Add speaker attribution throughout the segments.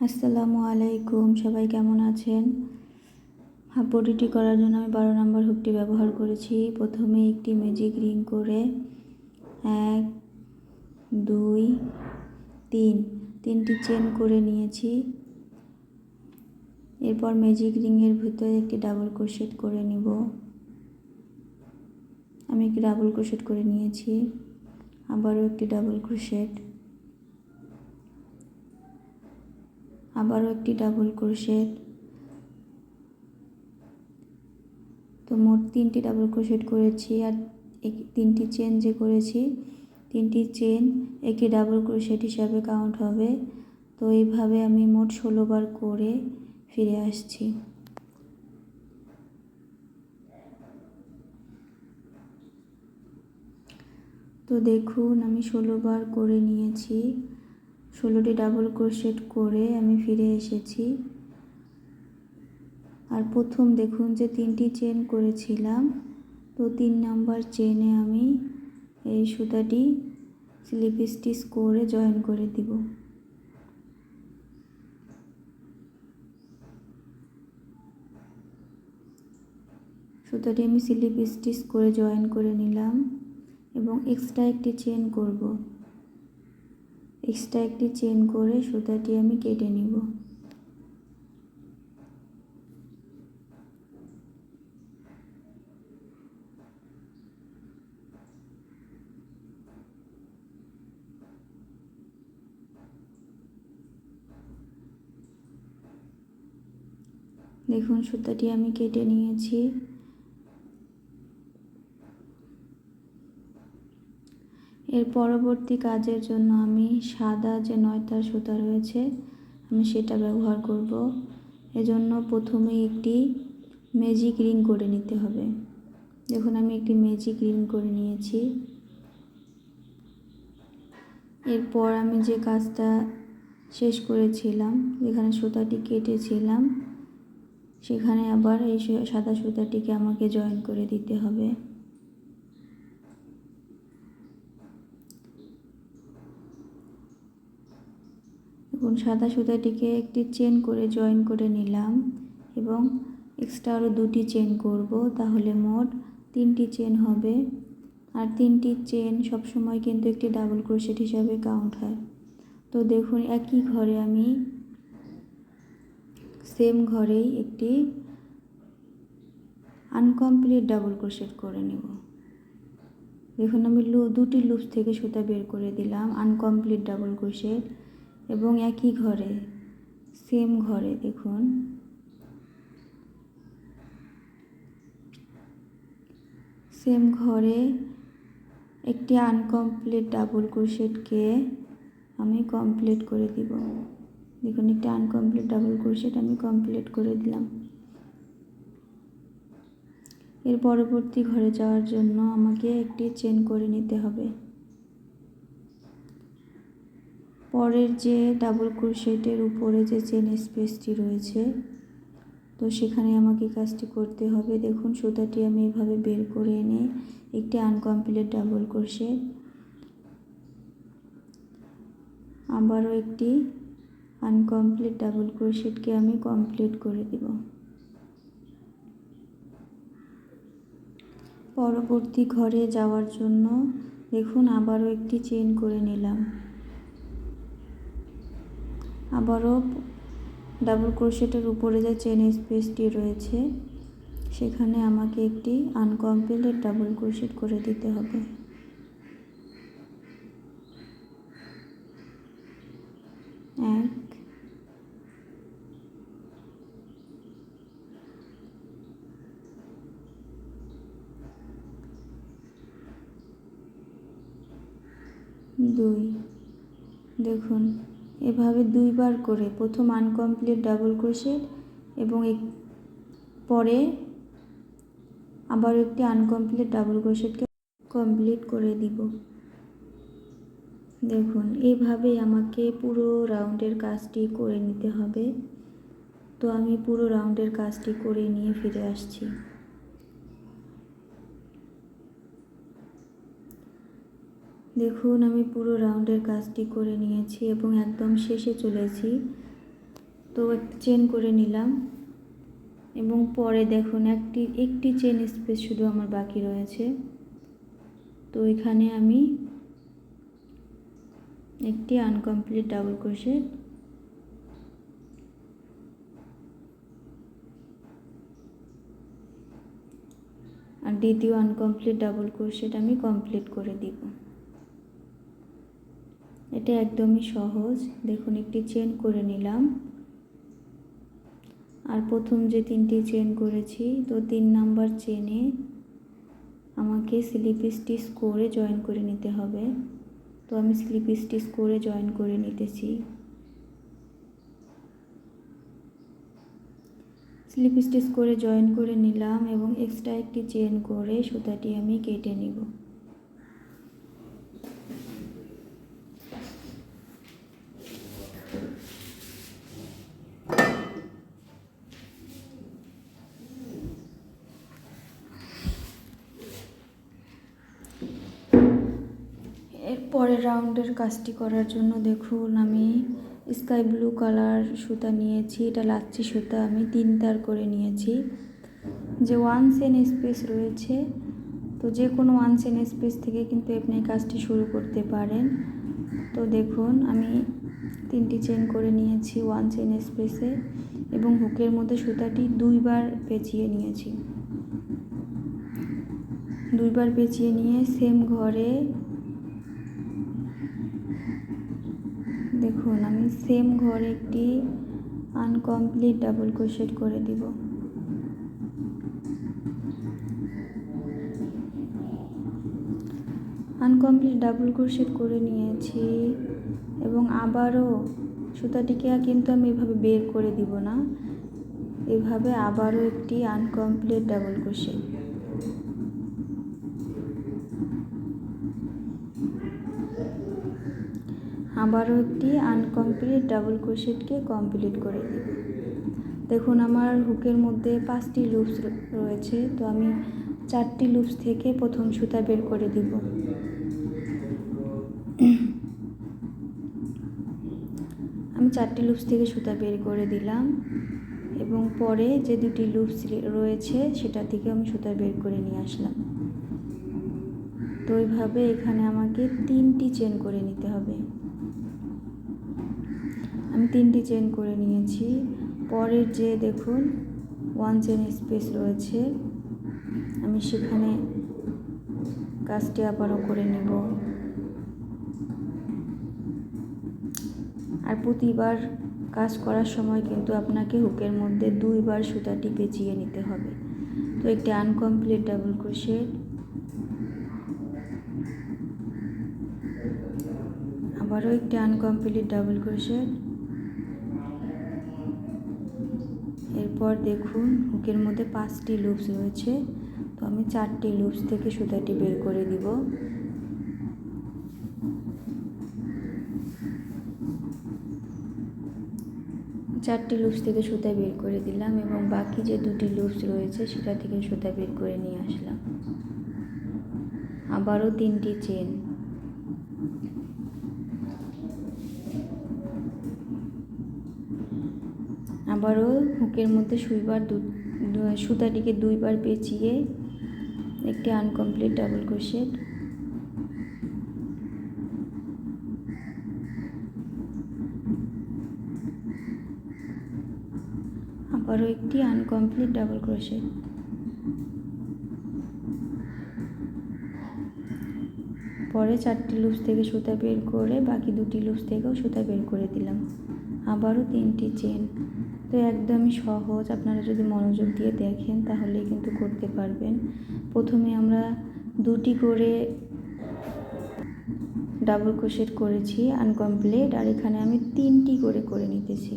Speaker 1: আসসালামু আলাইকুম, সবাই কেমন আছেন? হাফ বডিটি করার জন্য আমি 12 নম্বর হুকটি ব্যবহার করেছি। প্রথমে একটি ম্যাজিক রিং করে 1 2 3 তিনটি চেন করে নিয়েছি। এরপর ম্যাজিক রিংয়ের ভিতরে একটি ডাবল ক্রোশেট করে নিব। আমি একটি ডাবল ক্রোশেট করে নিয়েছি, আবারও একটি ডাবল ক্রোশেট, আবারও একটি ডাবল ক্রোশেট। তো মোট 3টি ডাবল ক্রোশেট করেছি, আর 3টি চেন যে করেছি, 3টি চেন একটি ডাবল ক্রোশেট হিসাবে কাউন্ট হবে। তো এইভাবে আমি মোট 16 বার করে ফিরে আসছি। তো দেখুন, আমি 16 বার করে নিয়েছি। 16টি ডাবল ক্রোশেট করে আমি ফিরে এসেছি। আর প্রথম দেখুন যে 3টি চেন করেছিলাম, তো 3 নাম্বার চেনে আমি এই সুতাটি স্লিপ স্টিচ করে জয়েন করে দিব। সুতাটি আমি স্লিপ স্টিচ করে জয়েন করে নিলাম এবং এক্সট্রা একটি চেন করব। এক্সট্রা একটি চেন করে সুতাটি আমি কেটে নিব। দেখুন, সুতাটি আমি কেটে নিয়েছি। এর পরবর্তী কাজের জন্য আমি সাদা যে 9তার সুতা রয়েছে, আমি সেটা ব্যবহার করব। এজন্য প্রথমে একটি ম্যাজিক রিং করে নিতে হবে। দেখুন, আমি একটি ম্যাজিক রিং করে নিয়েছি। এরপর আমি যে কাজটা শেষ করেছিলাম, যেখানে সুতাটি কেটেছিলাম, সেখানে আবার এই সাদা সুতাটিকে আমাকে জয়েন করে দিতে হবে। এখন সাদা সুতাটিকে একটি চেন করে জয়েন করে নিলাম এবং এক্সট্রা আরও 2টি চেন করব, তাহলে মোট 3টি চেন হবে। আর 3টি চেন সবসময় কিন্তু একটি ডাবল ক্রোশেট হিসাবে কাউন্ট হয়। তো দেখুন, একই ঘরে আমি সেম ঘরেই একটি আনকমপ্লিট ডাবল ক্রোশেট করে নেব। দেখুন, আমি 2টি লুপস থেকে সুতা বের করে দিলাম, আনকমপ্লিট ডাবল ক্রোশেট, এবং একই ঘরে সেম ঘরে দেখুন সেম ঘরে একটি আনকমপ্লিট ডাবল ক্রোশেটকে আমি কমপ্লিট করে দিব। দেখুন, একটি আনকমপ্লিট ডাবল ক্রোশেট আমি কমপ্লিট করে দিলাম। এর পরবর্তী ঘরে যাওয়ার জন্য আমাকে একটি চেন করে নিতে হবে। পরের যে ডাবল ক্রোশেটের উপরে যে চেন স্পেসটি রয়েছে, তো সেখানে আমাকে কাজটি করতে হবে। দেখুন, সুতাটি আমি এভাবে বের করে এনে একটি আনকমপ্লিট ডাবল ক্রোশেট, আবারও একটি আনকমপ্লিট ডাবল ক্রোশেটকে আমি কমপ্লিট করে দিব। পরবর্তী ঘরে যাওয়ার জন্য দেখুন আবারও একটি চেন করে নিলাম। আবারও ডাবল ক্রোশেটের উপরে যে চেন স্পেসটি রয়েছে, সেখানে আমাকে একটি আনকমপ্লিট ডাবল ক্রোশেট করে দিতে হবে। এক, দুই। দেখুন, এভাবে 2 বার করে প্রথম আনকমপ্লিট ডাবল ক্রোশেট এবং পরে আবার একটি আনকমপ্লিট ডাবল ক্রোশেটকে কমপ্লিট করে দিব। দেখুন, এইভাবেই আমাকে পুরো রাউন্ডের কাজটি করে নিতে হবে। তো আমি পুরো রাউন্ডের কাজটি করে নিয়ে ফিরে আসছি। দেখুন, আমি পুরো রাউন্ডের কাজটি করে নিয়েছি এবং একদম শেষে চলেছি। তো একটা চেন করে নিলাম এবং পরে দেখুন একটি চেন স্পেস শুধু আমার বাকি রয়েছে। তো এখানে আমি একটি আনকমপ্লিট ডাবল ক্রোশেট আর দ্বিতীয় আনকমপ্লিট ডাবল ক্রোশেট আমি কমপ্লিট করে দিব। এটা একদমই সহজ। দেখুন একটি চেন করে নিলাম আর প্রথম যে 3টি চেন করেছি, তো 3 নাম্বার চেনে আমাকে স্লিপ স্টিচ করে জয়েন করে নিতে হবে। তো আমি স্লিপ স্টিচ করে জয়েন করে নিতেছি। স্লিপ স্টিচ করে জয়েন করে নিলাম এবং এক্সট্রা একটি চেন করে সুতাটি আমি কেটে নিব। পরের রাউন্ডের কাজটি করার জন্য দেখুন আমি স্কাই ব্লু কালার সুতা নিয়েছি। এটা লাচ্ছি সুতা আমি 3 তার করে নিয়েছি। যে 1 চেন স্পেস রয়েছে, তো যে কোনো 1 চেন স্পেস থেকে কিন্তু আপনি কাজটি শুরু করতে পারেন। তো দেখুন আমি 3টি চেন করে নিয়েছি 1 চেন স্পেসে এবং হুকের মধ্যে সুতাটি 2বার পেঁচিয়ে নিয়েছি। 2বার পেঁচিয়ে নিয়ে সেম ঘরে দেখুন আমি সেম ঘরে একটি আনকমপ্লিট ডাবল ক্রোশেট করে দিব। আনকমপ্লিট ডাবল ক্রোশেট করে নিয়েছি এবং আবারও সুতাটিকে কিন্তু আমি এভাবে বের করে দিব না, এভাবে আবারও একটি আনকমপ্লিট ডাবল ক্রোশেট। আবারও একটি আনকমপ্লিট ডাবল ক্রোশেটকে কমপ্লিট করে দিব। দেখুন আমার হুকের মধ্যে 5টি লুপস রয়েছে, তো আমি 4টি লুপস থেকে প্রথম সুতা বের করে দিব। আমি 4টি লুপস থেকে সুতা বের করে দিলাম এবং পরে যে 2টি লুপস রয়েছে সেটা থেকে আমি সুতা বের করে নিয়ে আসলাম। তো এইভাবে এখানে আমাকে 3টি চেন করে নিতে হবে। আমি 3টি চেন করে নিয়েছি। পরের যে দেখুন 1 চেন স্পেস রয়েছে, আমি সেখানে কাজটি আবারও করে নেব। আর প্রতিবার কাজ করার সময় কিন্তু আপনাকে হুকের মধ্যে 2বার সুতাটি পেঁচিয়ে নিতে হবে। তো একটি আনকমপ্লিট ডাবল ক্রোশেট, আবারও একটি আনকমপ্লিট ডাবল ক্রোশেট। এরপর দেখুন হুকের মধ্যে 5টি লুপস রয়েছে, তো আমি 4টি লুপস থেকে সুতাটি বের করে দিব। চারটি লুপস থেকে সুতা বের করে দিলাম এবং বাকি যে 2টি লুপস রয়েছে সেটা থেকে সুতা বের করে নিয়ে আসলাম। আবারও 3টি চেন, আবারও হুকের মধ্যে সুতাটিকে 2বার পেঁচিয়ে একটি আনকমপ্লিট ডাবল ক্রোশেট, আবারও একটি আনকমপ্লিট ডাবল ক্রোশেট। পরে 4টি লুপস থেকে সুতা বের করে বাকি 2টি লুপস থেকেও সুতা বের করে দিলাম। আবারও 3টি চেন। তো একদমই সহজ, আপনারা যদি মনোযোগ দিয়ে দেখেন তাহলেই কিন্তু করতে পারবেন। প্রথমে আমরা 2টি করে ডাবল ক্রোশেট করেছি আনকমপ্লিট, আর এখানে আমি 3টি করে নিতেছি।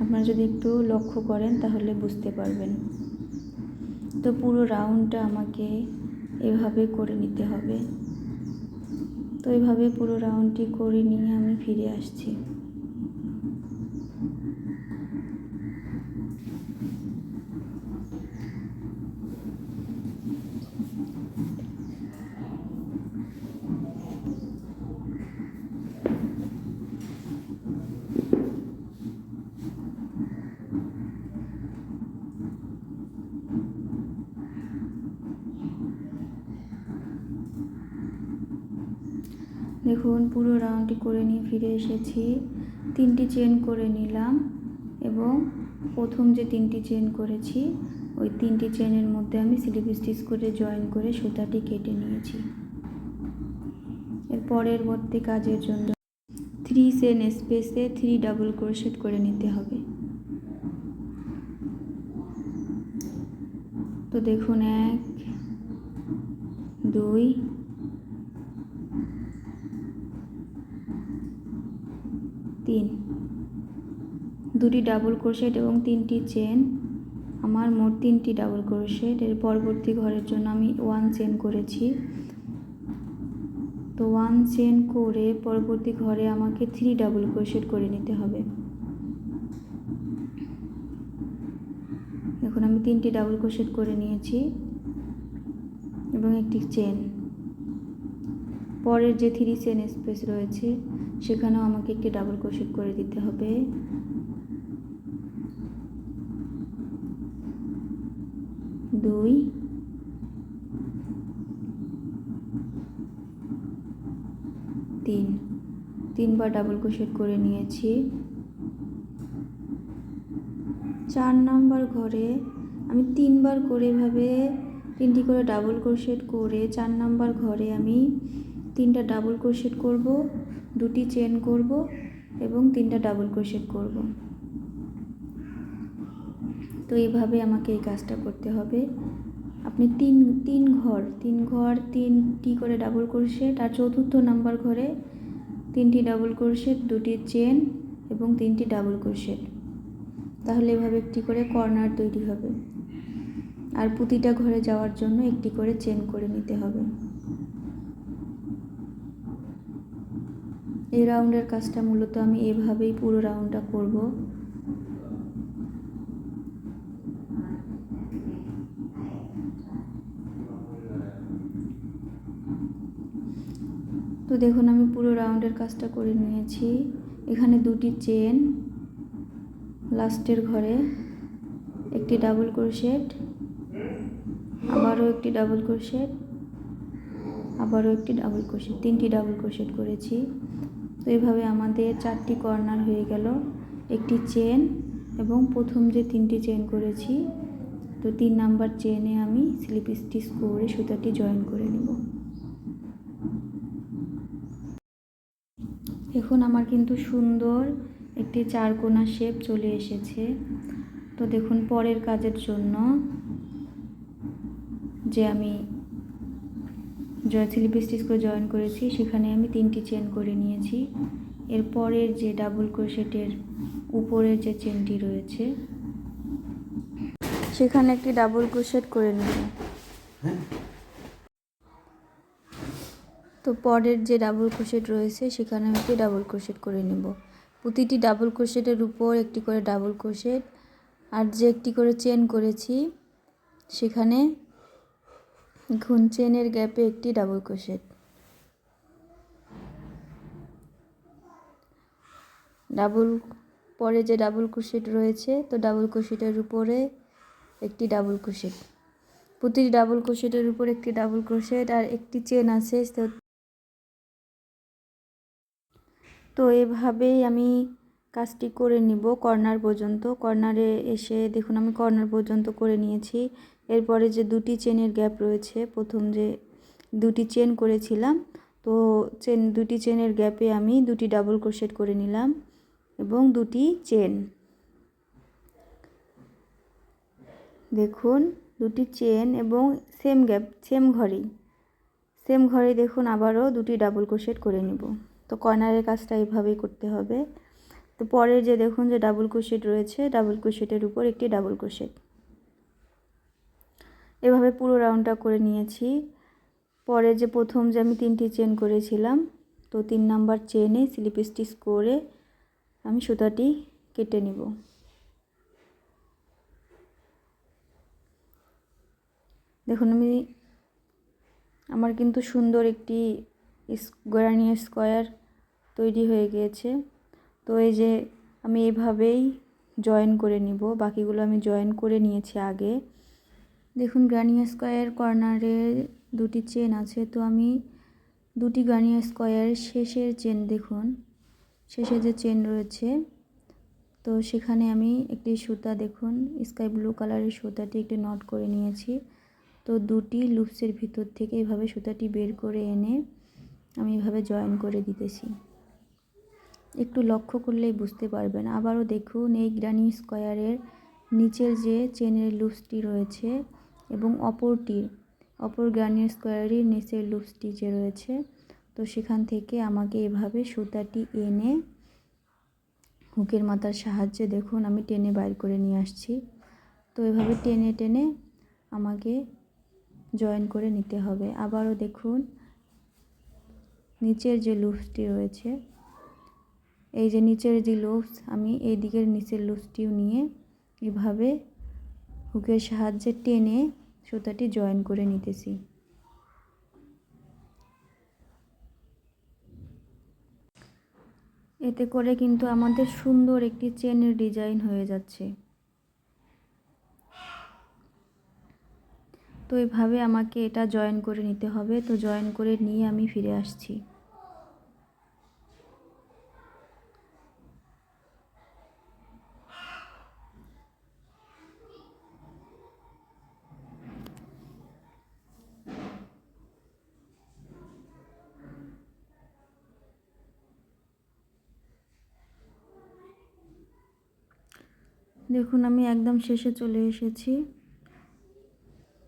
Speaker 1: আপনারা যদি একটু লক্ষ্য করেন তাহলে বুঝতে পারবেন। তো পুরো রাউন্ডটা আমাকে এভাবে করে নিতে হবে। তো এইভাবে পুরো রাউন্ডটি করে নিয়ে আমি ফিরে আসছি। দেখুন পুরো রাউন্ডটি করে নিয়ে ফিরে এসেছি, 3টি চেন করে নিলাম এবং প্রথম যে 3টি চেন করেছি ওই 3টি চেনের মধ্যে আমি স্লিপ স্টিচ করে জয়েন করে সুতাটি কেটে নিয়েছি। এর পরবর্তী কাজের জন্য 3 চেন স্পেসে 3 ডাবল ক্রোশেট করে নিতে হবে। তো দেখুন 1 2 3, 2টি ডাবল ক্রোশেট এবং 3টি চেন, আমার মোট 3টি ডাবল ক্রোশেট। এর পরবর্তী ঘরের জন্য আমি 1 চেন করেছি। তো 1 চেন করে পরবর্তী ঘরে আমাকে 3 ডাবল ক্রোশেট করে নিতে হবে। দেখুন আমি 3টি ডাবল ক্রোশেট করে নিয়েছি এবং একটি চেন। পরের যে 3 চেন স্পেস রয়েছে সেখানেও আমাকে একটি ডাবল ক্রোশেট করে দিতে হবে। দুই, 3বার ডাবল ক্রোশেট করে নিয়েছি। 4 নাম্বার ঘরে আমি 3বার করে এভাবে 3টি করে ডাবল ক্রোশেট করে 4 নাম্বার ঘরে আমি 3টা ডাবল ক্রোশেট করব, 2টি চেন করব এবং 3টা ডাবল ক্রোশেট করব। তো এইভাবে আমাকে এই কাজটা করতে হবে। আপনি তিন ঘর 3টি করে ডাবল ক্রোশেট আর 4র্থ নাম্বার ঘরে 3টি ডাবল ক্রোশেট, 2টি চেন এবং 3টি ডাবল ক্রোশেট। তাহলে এভাবে একটি করে কর্নার তৈরি হবে। আর প্রতিটা ঘরে যাওয়ার জন্য একটি করে চেন করে নিতে হবে। এই রাউন্ডের কাজটা মূলত আমি এভাবেই পুরো রাউন্ডটা করব। তো দেখুন আমি পুরো রাউন্ডের কাজটা করে নিয়েছি। এখানে 2টি চেন, লাস্টের ঘরে একটি ডাবল ক্রোশেট, আবারও একটি ডাবল ক্রোশেট, আবারও একটি ডাবল ক্রোশেট, 3টি ডাবল ক্রোশেট করেছি। তো এইভাবে আমাদের 4টি কর্নার হয়ে গেল। একটি চেন এবং প্রথম যে 3টি চেন করেছি, তো 3 নাম্বার চেনে আমি স্লিপ স্টিচ করে সুতাটি জয়েন করে নেব। দেখুন আমার কিন্তু সুন্দর একটি 4 কোণা শেপ চলে এসেছে। তো দেখুন পরের কাজের জন্য যে আমি স্লিপ স্টিচ করে জয়েন করেছি সেখানে আমি 3টি চেন করে নিয়েছি। এর পরের যে ডাবল ক্রোশেটের উপরের যে চেনটি রয়েছে সেখানে একটি ডাবল ক্রোশেট করে নেব। তো পরের যে ডাবল ক্রোশেট রয়েছে সেখানে আমি একটি ডাবল ক্রোশেট করে নেব। প্রতিটি ডাবল ক্রোশেটের উপর একটি করে ডাবল ক্রোশেট, আর যে একটি করে চেন করেছি সেখানে ঘুন চেনের গ্যাপে একটি ডাবল ক্রোশেট। পরে যে ডাবল ক্রোশেট রয়েছে তো ডাবল ক্রোশেটের উপরে একটি ডাবল ক্রোশেট, প্রতিটি ডাবল ক্রোশেটের উপর একটি ডাবল ক্রোশেট আর একটি চেন আছে। তো এভাবেই আমি কাজটি করে নিব কর্নার পর্যন্ত। কর্নারে এসে দেখুন আমি কর্নার পর্যন্ত করে নিয়েছি। এরপরে যে 2টি চেনের গ্যাপ রয়েছে, প্রথম যে 2টি চেন করেছিলাম তো 2টি চেনের গ্যাপে আমি 2টি ডাবল ক্রোশেট করে নিলাম এবং 2টি চেন। দেখুন 2টি চেন এবং সেম গ্যাপ সেম ঘরেই দেখুন আবারও 2টি ডাবল ক্রোশেট করে নিব। তো কর্নারের কাজটা এভাবেই করতে হবে। তো পরের যে দেখুন যে ডাবল ক্রোশেট রয়েছে, ডাবল ক্রোশেটের উপর একটি ডাবল ক্রোশেট। এভাবে পুরো রাউন্ডটা করে নিয়েছি। পরে যে প্রথম যে আমি 3টি চেন করেছিলাম তো 3 নাম্বার চেনে স্লিপ স্টিচ করে আমি সুতাটি কেটে নিব। দেখুন আমার কিন্তু সুন্দর একটি গ্রানি স্কোয়ার তৈরি হয়ে গিয়েছে। তো এই যে আমি এইভাবেই জয়েন করে নিব, বাকিগুলো আমি জয়েন করে নিয়েছি আগে। দেখুন গ্রানি স্কোয়ার কর্নারে 2টি চেন আছে, তো আমি দুটি গার্নিয়ার স্কোয়ারের শেষের চেন দেখুন, শেষে যে চেন রয়েছে, তো সেখানে আমি একটি সুতা দেখুন স্কাই ব্লু কালারের সুতাটি একটি নট করে নিয়েছি। তো দুটি লুপসের ভিতর থেকে এভাবে সুতাটি বের করে এনে আমি এভাবে জয়েন করে দিতেছি। একটু লক্ষ্য করলেই বুঝতে পারবেন। আবারও দেখুন এই গ্রানি স্কোয়ারের নিচের যে চেনের লুপসটি রয়েছে এবং অপর গ্রানি স্কোয়ারের নিচের লুপসটি যে রয়েছে, তো সেখান থেকে আমাকে এভাবে সুতাটি এনে হুকের মাথার সাহায্যে দেখুন আমি টেনে বাইর করে নিয়ে আসছি। তো এভাবে টেনে টেনে আমাকে জয়েন করে নিতে হবে। আবারও দেখুন নিচের যে লুপসটি রয়েছে, এই যে নিচের যে লুপস, আমি এই দিকের নিচের লুপসটিও নিয়ে এভাবে হুকের সাহায্যে টেনে সুতাটি জয়েন করে নিতেছি। এতে করে কিন্তু আমাদের সুন্দর একটি চেনের ডিজাইন হয়ে যাচ্ছে। তো এইভাবে আমাকে এটা জয়েন করে নিতে হবে। তো জয়েন করে নিয়ে আমি ফিরে আসছি। দেখুন আমি একদম শেষে চলে এসেছি।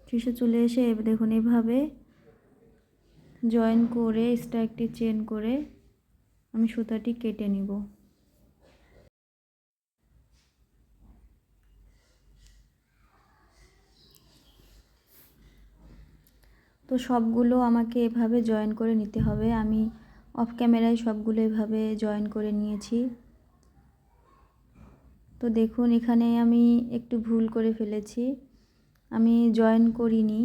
Speaker 1: শেষে চলে এসে দেখুন এভাবে জয়েন করে এক্সট্রা একটি চেন করে আমি সুতাটি কেটে নিব। তো সবগুলো আমাকে এভাবে জয়েন করে নিতে হবে। আমি অফ ক্যামেরায় সবগুলো এভাবে জয়েন করে নিয়েছি। তো দেখুন এখানে আমি একটু ভুল করে ফেলেছি, আমি জয়েন করিনি,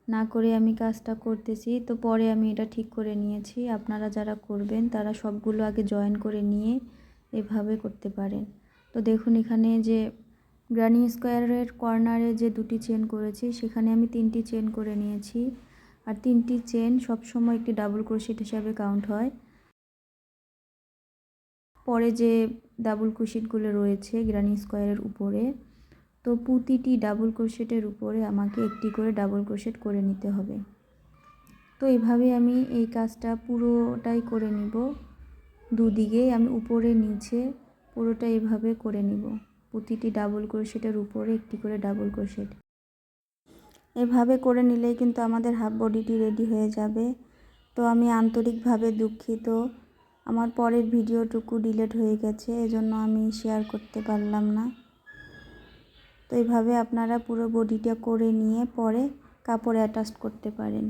Speaker 1: না করে আমি কাজটা করতেছি। তো পরে আমি এটা ঠিক করে নিয়েছি। আপনারা যারা করবেন তারা সবগুলো আগে জয়েন করে নিয়ে এভাবে করতে পারেন। তো দেখুন এখানে যে গ্রানি স্কোয়ারের কর্নারে যে দুটি চেন করেছি সেখানে আমি 3টি চেন করে নিয়েছি। আর 3টি চেন সবসময় একটি ডাবল ক্রোশেট হিসাবে কাউন্ট হয়। পরে যে ডাবল ক্রোশেটগুলো রয়েছে গ্রানি স্কোয়ারের উপরে, তো প্রতিটি ডাবল ক্রোশেটের উপরে আমাকে একটি করে ডাবল ক্রোশেট করে নিতে হবে। তো এইভাবে আমি এই কাজটা পুরোটাই করে নিব। দুদিকে আমি উপরে নিচে পুরোটা এইভাবে করে নিব। প্রতিটি ডাবল ক্রোশেটের উপরে একটি করে ডাবল ক্রোশেট। এভাবে করে নিলেই কিন্তু আমাদের হাফ বডিটি রেডি হয়ে যাবে। তো আমি আন্তরিকভাবে দুঃখিত, আমার পরের ভিডিওটুকু ডিলিট হয়ে গেছে, এজন্য আমি শেয়ার করতে পারলাম না। তো এইভাবে আপনারা পুরো বডিটা করে নিয়ে পরে কাপড়ে অ্যাটাচ করতে পারেন।